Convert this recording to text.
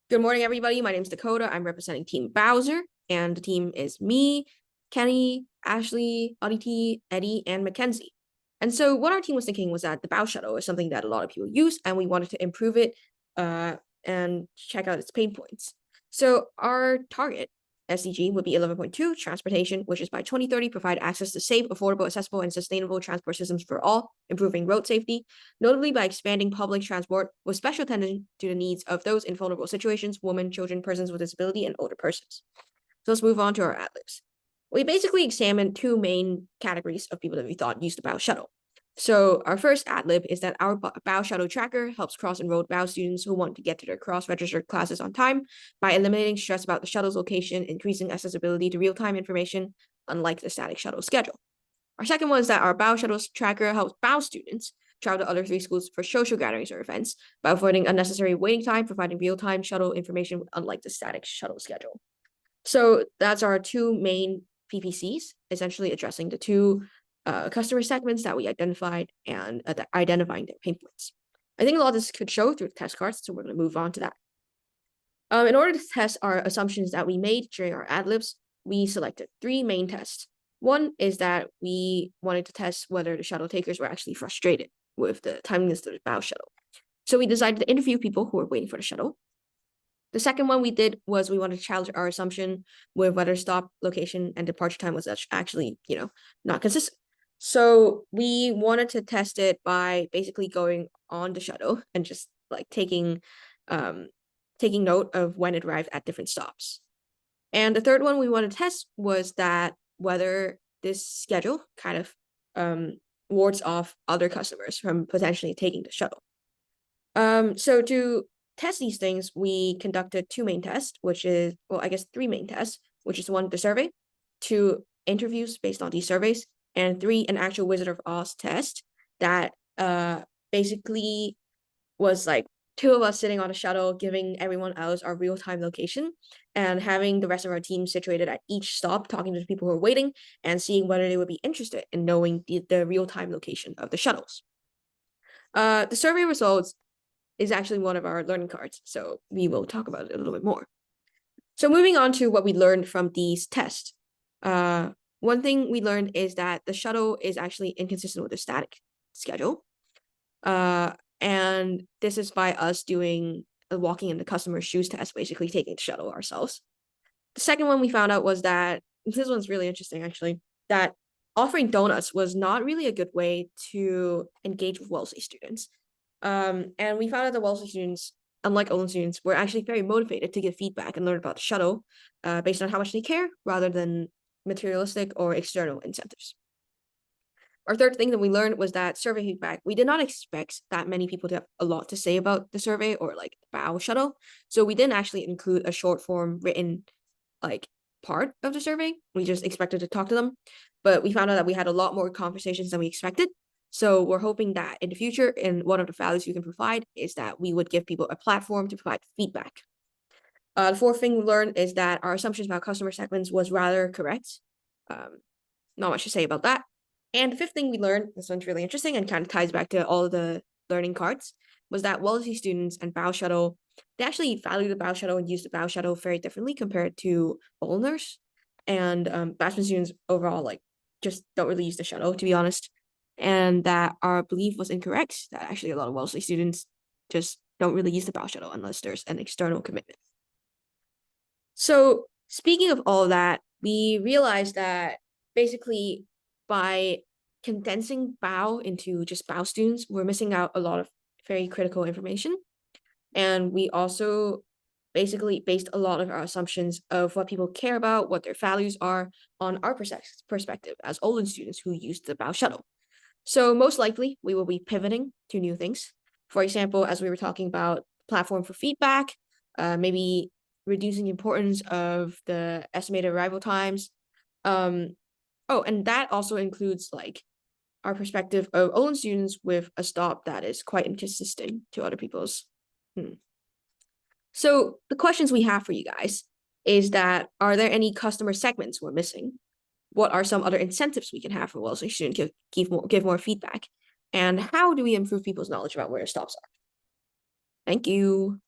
Good morning, everybody. My name is Dakota. I'm representing Team Bowser, and the team is me, Kenny, Ashley, Aditi, Eddie, and Mackenzie. And so what our team was thinking was that the Bow Shuttle is something that a lot of people use, and we wanted to improve it and check out its pain points. So our target SDG would be 11.2, transportation, which is by 2030, provide access to safe, affordable, accessible, and sustainable transport systems for all, improving road safety, notably by expanding public transport with special attention to the needs of those in vulnerable situations, women, children, persons with disability, and older persons. So let's move on to our ad-libs. We basically examined two main categories of people that we thought used the BOW shuttle. So our first ad-lib is that our BOW shuttle tracker helps cross-enrolled BOW students who want to get to their cross-registered classes on time by eliminating stress about the shuttle's location, increasing accessibility to real-time information, unlike the static shuttle schedule. Our second one is that our BOW shuttle tracker helps BOW students travel to other three schools for social gatherings or events by avoiding unnecessary waiting time, providing real-time shuttle information, unlike the static shuttle schedule. So that's our two main PPCs, essentially addressing the two customer segments that we identified and identifying their pain points. I think a lot of this could show through the test cards, so we're going to move on to that. In order to test our assumptions that we made during our ad-libs, we selected three main tests. One is that we wanted to test whether the shuttle takers were actually frustrated with the timeliness of the BOW shuttle. So we decided to interview people who were waiting for the shuttle. The second one we did was we wanted to challenge our assumption with whether stop location and departure time was actually, not consistent. So we wanted to test it by basically going on the shuttle and just like taking note of when it arrived at different stops. And the third one we wanted to test was that whether this schedule kind of wards off other customers from potentially taking the shuttle. So to test these things, we conducted two main tests, three main tests, which is one, the survey, two interviews based on these surveys, and three, an actual Wizard of Oz test that basically was like two of us sitting on a shuttle, giving everyone else our real-time location and having the rest of our team situated at each stop, talking to the people who are waiting and seeing whether they would be interested in knowing the real-time location of the shuttles. The survey results is actually one of our learning cards, so we will talk about it a little bit more. So moving on to what we learned from these tests. One thing we learned is that the shuttle is actually inconsistent with the static schedule. And this is by us doing a walking in the customer's shoes test, basically taking the shuttle ourselves. The second one we found out was that, this one's really interesting actually, that offering donuts was not really a good way to engage with Wellesley students. And we found out that Wellesley students, unlike Olin students, were actually very motivated to give feedback and learn about the shuttle based on how much they care rather than materialistic or external incentives. Our third thing that we learned was that survey feedback, we did not expect that many people to have a lot to say about the survey or like the BOW shuttle. So we didn't actually include a short form written like part of the survey. We just expected to talk to them. But we found out that we had a lot more conversations than we expected. So we're hoping that in the future, and one of the values we can provide is that we would give people a platform to provide feedback. The fourth thing we learned is that our assumptions about customer segments was rather correct. Not much to say about that. And the fifth thing we learned, this one's really interesting and kind of ties back to all the learning cards, was that Wellesley students and BOW shuttle, they actually value the BOW shuttle and use the BOW shuttle very differently compared to Oliners. And Bachelor students overall like just don't really use the shuttle, to be honest. And that our belief was incorrect, that actually a lot of Wellesley students just don't really use the BOW shuttle unless there's an external commitment. So speaking of all of that, we realized that basically by condensing BOW into just BOW students, we're missing out a lot of very critical information. And we also basically based a lot of our assumptions of what people care about, what their values are on our perspective as Olin students who use the BOW shuttle. So most likely we will be pivoting to new things. For example, as we were talking about platform for feedback, maybe reducing the importance of the estimated arrival times. And that also includes like our perspective of Olin students with a stop that is quite inconsistent to other people's. So the questions we have for you guys is that, are there any customer segments we're missing? What are some other incentives we can have for Wellesley students to give more feedback? And how do we improve people's knowledge about where stops are? Thank you.